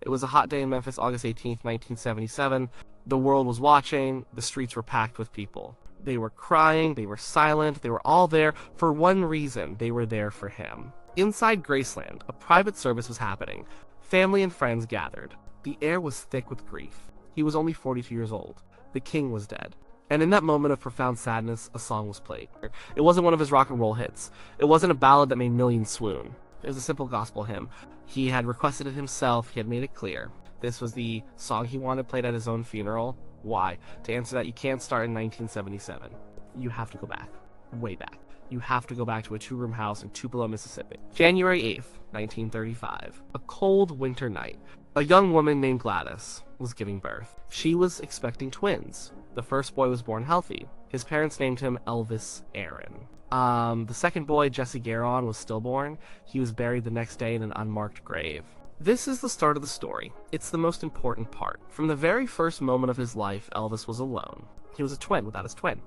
It was a hot day in Memphis, August 18th, 1977. The world was watching. The streets were packed with people. They were crying, they were silent, they were all there for one reason. They were there for him. Inside Graceland, a private service was happening. Family and friends gathered. The air was thick with grief. He was only 42 years old. The king was dead. And in that moment of profound sadness, a song was played. It wasn't one of his rock and roll hits. It wasn't a ballad that made millions swoon. It was a simple gospel hymn. He had requested it himself. He had made it clear. This was the song he wanted played at his own funeral. Why? To answer that, you can't start in 1977. You have to go back. Way back. You have to go back to a two-room house in Tupelo, Mississippi. January 8th, 1935. A cold winter night. A young woman named Gladys was giving birth. She was expecting twins. The first boy was born healthy. His parents named him Elvis Aaron. The second boy, Jesse Garon, was stillborn. He was buried the next day in an unmarked grave. This is the start of the story. It's the most important part. From the very first moment of his life, Elvis was alone. He was a twin without his twin.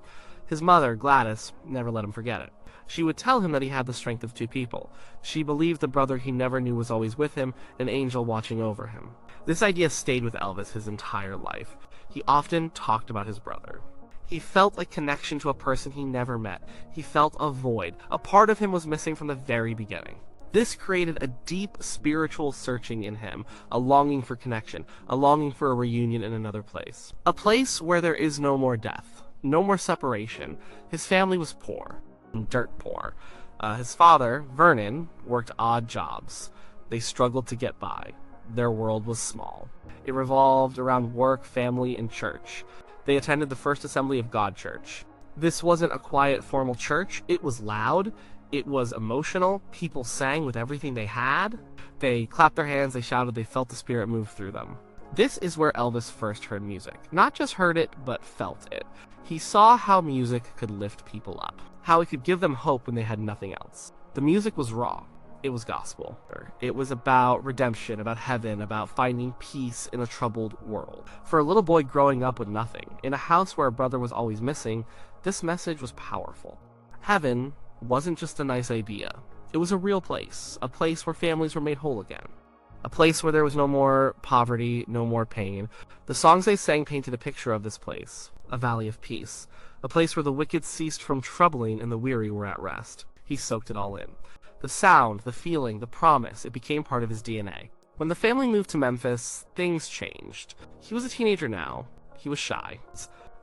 His mother, Gladys, never let him forget it. She would tell him that he had the strength of two people. She believed the brother he never knew was always with him, an angel watching over him. This idea stayed with Elvis his entire life. He often talked about his brother. He felt a connection to a person he never met. He felt a void. A part of him was missing from the very beginning. This created a deep spiritual searching in him, a longing for connection, a longing for a reunion in another place. A place where there is no more death, no more separation. His family was poor, dirt poor. His father, Vernon, worked odd jobs. They struggled to get by. Their world was small. It revolved around work, family, and church. They attended the First Assembly of God Church. This wasn't a quiet, formal church. It was loud. It was emotional. People sang with everything they had. They clapped their hands, they shouted, they felt the spirit move through them. This is where Elvis first heard music. Not just heard it, but felt it. He saw how music could lift people up, how it could give them hope when they had nothing else. The music was raw. It was gospel. It was about redemption, about heaven, about finding peace in a troubled world. For a little boy growing up with nothing, in a house where a brother was always missing, this message was powerful. Heaven wasn't just a nice idea. It was a real place, a place where families were made whole again. A place where there was no more poverty, no more pain. The songs they sang painted a picture of this place, a valley of peace, a place where the wicked ceased from troubling and the weary were at rest. He soaked it all in. The sound, the feeling, the promise, it became part of his DNA. When the family moved to Memphis, things changed. He was a teenager now. He was shy.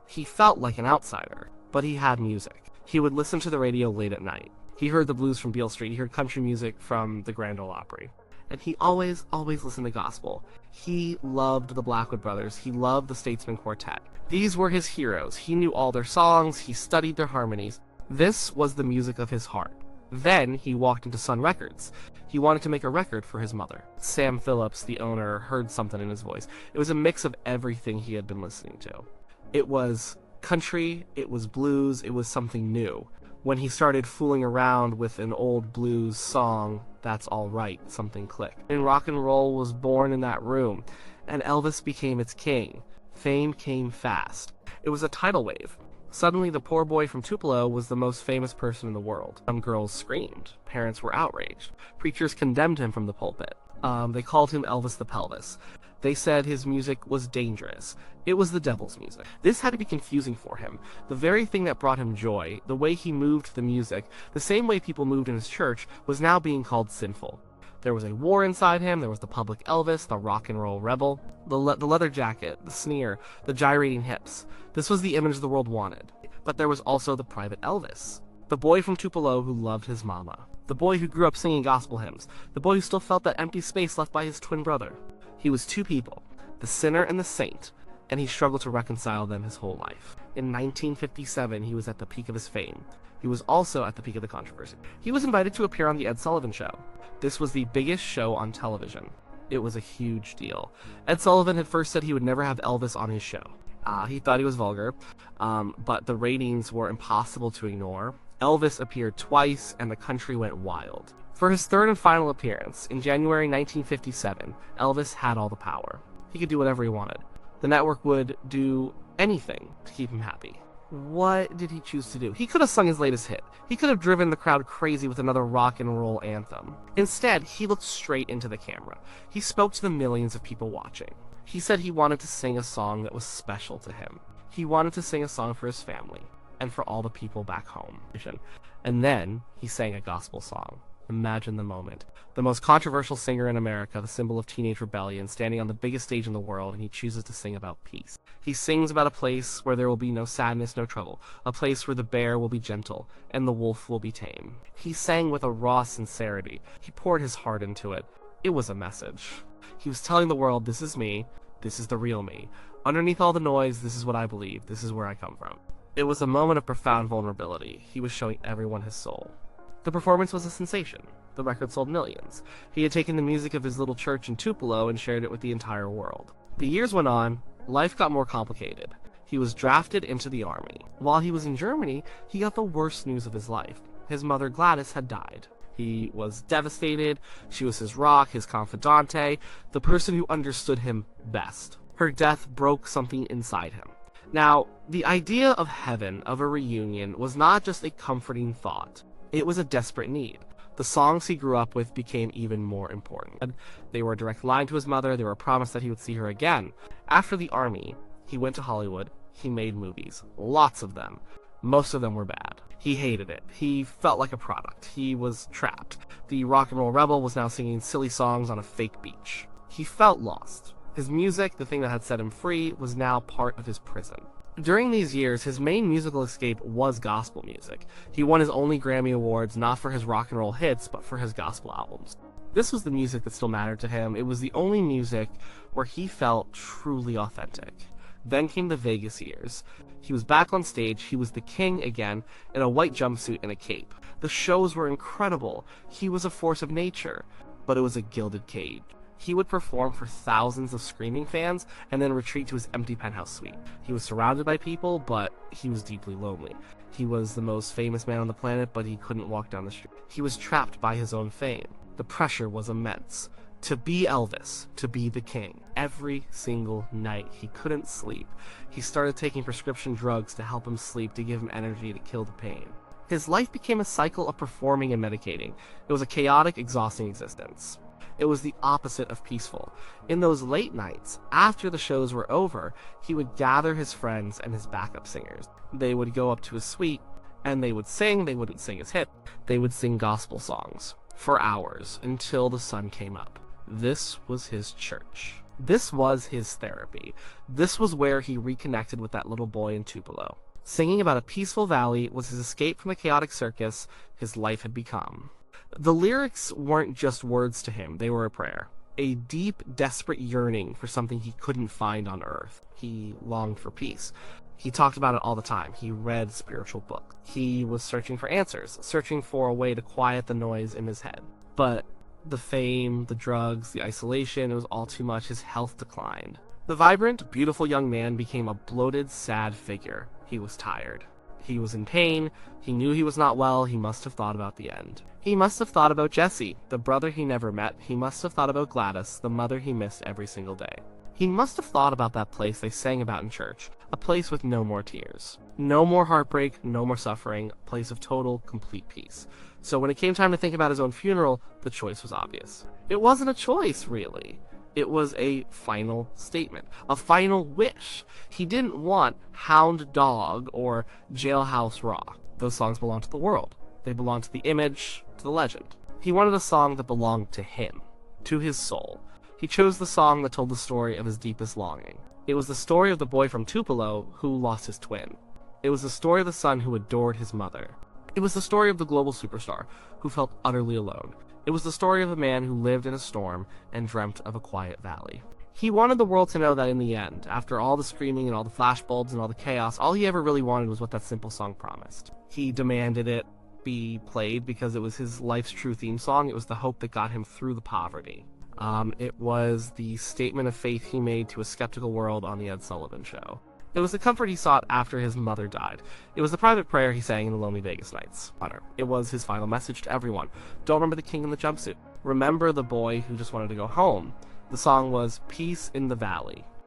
He felt like an outsider, but he had music. He would listen to the radio late at night. He heard the blues from Beale Street. He heard country music from the Grand Ole Opry. And he always listened to gospel. He loved the Blackwood Brothers. He loved the Statesman Quartet. These were his heroes. He knew all their songs. He studied their harmonies. This was the music of his heart. Then he walked into Sun Records. He wanted to make a record for his mother. Sam Phillips, the owner, heard something in his voice. It was a mix of everything he had been listening to. It was country, it was blues, it was something new. When he started fooling around with an old blues song, That's All Right, something clicked. And rock and roll was born in that room, and Elvis became its king. Fame came fast. It was a tidal wave. Suddenly, the poor boy from Tupelo was the most famous person in the world. Some girls screamed. Parents were outraged. Preachers condemned him from the pulpit. They called him Elvis the Pelvis. They said his music was dangerous. It was the devil's music. This had to be confusing for him. The very thing that brought him joy, the way he moved the music, the same way people moved in his church, was now being called sinful. There was a war inside him. There was the public Elvis, the rock and roll rebel, the leather jacket, the sneer, the gyrating hips. This was the image the world wanted. But there was also the private Elvis, the boy from Tupelo who loved his mama, the boy who grew up singing gospel hymns, the boy who still felt that empty space left by his twin brother. He was two people, the sinner and the saint, and he struggled to reconcile them his whole life. In 1957, he was at the peak of his fame. He was also at the peak of the controversy. He was invited to appear on The Ed Sullivan Show. This was the biggest show on television. It was a huge deal. Ed Sullivan had first said he would never have Elvis on his show. He thought he was vulgar, but the ratings were impossible to ignore. Elvis appeared twice, and the country went wild. For his third and final appearance, in January 1957, Elvis had all the power. He could do whatever he wanted. The network would do anything to keep him happy. What did he choose to do? He could have sung his latest hit. He could have driven the crowd crazy with another rock and roll anthem. Instead, he looked straight into the camera. He spoke to the millions of people watching. He said he wanted to sing a song that was special to him. He wanted to sing a song for his family and for all the people back home. And then he sang a gospel song. Imagine the moment. The most controversial singer in America, the symbol of teenage rebellion, standing on the biggest stage in the world, and he chooses to sing about peace. He sings about a place where there will be no sadness, no trouble, a place where the bear will be gentle and the wolf will be tame. He sang with a raw sincerity. He poured his heart into it. It was a message. He was telling the world, this is me, this is the real me. Underneath all the noise, this is what I believe, this is where I come from. It was a moment of profound vulnerability. He was showing everyone his soul. The performance was a sensation. The record sold millions. He had taken the music of his little church in Tupelo and shared it with the entire world. The years went on, life got more complicated. He was drafted into the army. While he was in Germany, he got the worst news of his life. His mother Gladys had died. He was devastated. She was his rock, his confidante, the person who understood him best. Her death broke something inside him. Now, the idea of heaven, of a reunion, was not just a comforting thought. It was a desperate need. The songs he grew up with became even more important. They were a direct line to his mother. They were a promise that he would see her again. After the army, he went to Hollywood. He made movies. Lots of them. Most of them were bad. He hated it. He felt like a product. He was trapped. The rock and roll rebel was now singing silly songs on a fake beach. He felt lost. His music, the thing that had set him free, was now part of his prison. During these years, his main musical escape was gospel music. He won his only Grammy Awards not for his rock and roll hits, but for his gospel albums. This was the music that still mattered to him. It was the only music where he felt truly authentic. Then came the Vegas years. He was back on stage, he was the king again, in a white jumpsuit and a cape. The shows were incredible. He was a force of nature, but it was a gilded cage. He would perform for thousands of screaming fans and then retreat to his empty penthouse suite. He was surrounded by people, but he was deeply lonely. He was the most famous man on the planet, but he couldn't walk down the street. He was trapped by his own fame. The pressure was immense. To be Elvis, to be the king. Every single night, he couldn't sleep. He started taking prescription drugs to help him sleep, to give him energy, to kill the pain. His life became a cycle of performing and medicating. It was a chaotic, exhausting existence. It was the opposite of peaceful. In those late nights, after the shows were over, he would gather his friends and his backup singers. They would go up to his suite, and they would sing. They wouldn't sing his hit. They would sing gospel songs for hours until the sun came up. This was his church. This was his therapy. This was where he reconnected with that little boy in Tupelo. Singing about a peaceful valley was his escape from the chaotic circus his life had become. The lyrics weren't just words to him, they were a prayer. A deep, desperate yearning for something he couldn't find on earth. He longed for peace. He talked about it all the time. He read spiritual books. He was searching for answers, searching for a way to quiet the noise in his head. But the fame, the drugs, the isolation, it was all too much. His health declined. The vibrant, beautiful young man became a bloated, sad figure. He was tired. He was in pain. He knew he was not well. He must have thought about the end. He must have thought about Jesse, the brother he never met. He must have thought about Gladys, the mother he missed every single day. He must have thought about that place they sang about in church, a place with no more tears. No more heartbreak, no more suffering, a place of total, complete peace. So when it came time to think about his own funeral, the choice was obvious. It wasn't a choice, really. It was a final statement, a final wish. He didn't want Hound Dog or Jailhouse Rock. Those songs belonged to the world. They belonged to the image, to the legend. He wanted a song that belonged to him, to his soul. He chose the song that told the story of his deepest longing. It was the story of the boy from Tupelo who lost his twin. It was the story of the son who adored his mother. It was the story of the global superstar who felt utterly alone. It was the story of a man who lived in a storm and dreamt of a quiet valley. He wanted the world to know that in the end, after all the screaming and all the flashbulbs and all the chaos, all he ever really wanted was what that simple song promised. He demanded it be played because it was his life's true theme song. It was the hope that got him through the poverty. It was the statement of faith he made to a skeptical world on the Ed Sullivan Show. It was the comfort he sought after his mother died. It was the private prayer he sang in the lonely Vegas nights. It was his final message to everyone. Don't remember the king in the jumpsuit. Remember the boy who just wanted to go home. The song was Peace in the Valley.